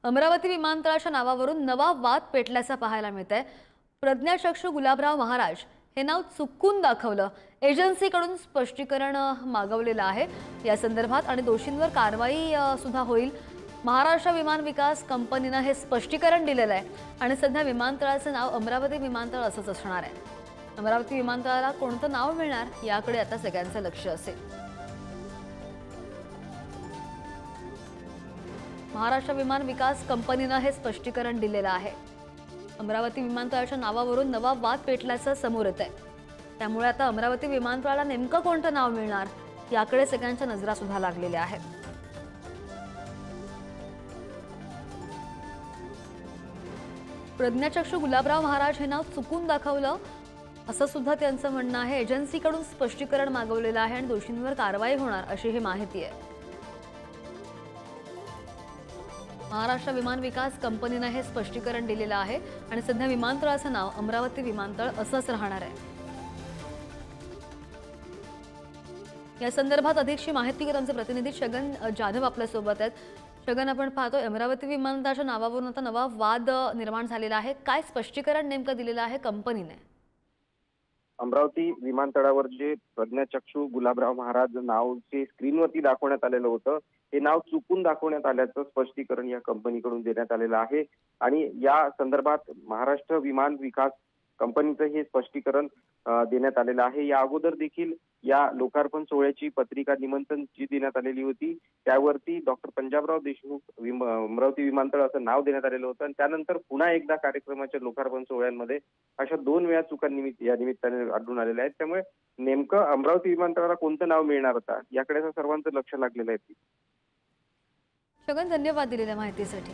अमरावती विमानतळाच्या नावावरून नवा वाद पेटल्याचा पाहायला मिळतंय। प्रज्ञाचक्षू गुलाबराव महाराज हे नाव चुकून दाखवलं, एजन्सीकडून स्पष्टीकरण मागवलेलं आहे या संदर्भात आणि दोषींवर कारवाई सुद्धा होईल। महाराष्ट्र विमान विकास कंपनीने हे स्पष्टीकरण दिलेलं आहे आणि सध्या विमानतळाचं नाव अमरावती विमानतळ असंच असणार आहे। अमरावती विमानतळाला कोणतं नाव मिळणार याकडे आता सगळ्यांचं लक्ष असेल। महाराष्ट्र विमान विकास कंपनीने हे स्पष्टीकरण दिलेलं आहे। अमरावती विमानतळाच्या नावावरून नवा वाद पेटल्याचं समोर येत आहे, त्यामुळे आता अमरावती विमानतळाला नेमकं कोणतं नाव मिळणार याकडे सगळ्यांच्या नजरा सुद्धा लागलेल्या आहेत। प्रज्ञाचक्षू गुलाबराव महाराज हे नाव चुकून दाखवलं असं सुद्धा त्यांचं म्हणणं आहे। एजन्सीकडून स्पष्टीकरण मागवलेलं आहे आणि दोषींवर कारवाई होणार अशी ही माहिती आहे। महाराष्ट्र विमान विकास कंपनीने हे स्पष्टीकरण दिलेलं आहे आणि सध्या विमानतळाचं नाव अमरावती विमानतळ असंच राहणार आहे। या संदर्भात अधिकची माहिती आमचे प्रतिनिधी शगन जाधव आपल्या सोबत आहेत। शगन, आपण पाहतोय अमरावती विमानतळाच्या नावावरून आता नवा वाद निर्माण झालेला आहे, काय स्पष्टीकरण नेमकं दिलेलं आहे कंपनीने? अमरावती विमानतळावर जे प्रज्ञाचक्षू गुलाबराव महाराज नाव जे स्क्रीनवरती दाखवण्यात आलेलं होतं, हे नाव चुकून दाखवण्यात आल्याचं स्पष्टीकरण या कंपनीकडून देण्यात आलेलं आहे आणि या संदर्भात महाराष्ट्र विमान विकास कंपनीचं हे स्पष्टीकरण देण्यात आलेलं आहे। या अगोदर देखील या लोकार्पण सोहळ्याची पत्रिका निमंत्रण जी देण्यात आलेली होती त्यावरती डॉक्टर पंजाबराव देशमुख अमरावती विमानतळ असं नाव देण्यात आलेलं होतं आणि त्यानंतर पुन्हा एकदा कार्यक्रमाच्या लोकार्पण सोहळ्यांमध्ये अशा 2 वेळा चुकांनिमित्त या निमित्ताने आढळून आलेल्या आहेत। त्यामुळे नेमकं अमरावती विमानतळाला कोणतं नाव मिळणार होता याकडे सर्वांचं लक्ष लागलेलं आहे। शगन, धन्यवाद दिलेल्या माहितीसाठी।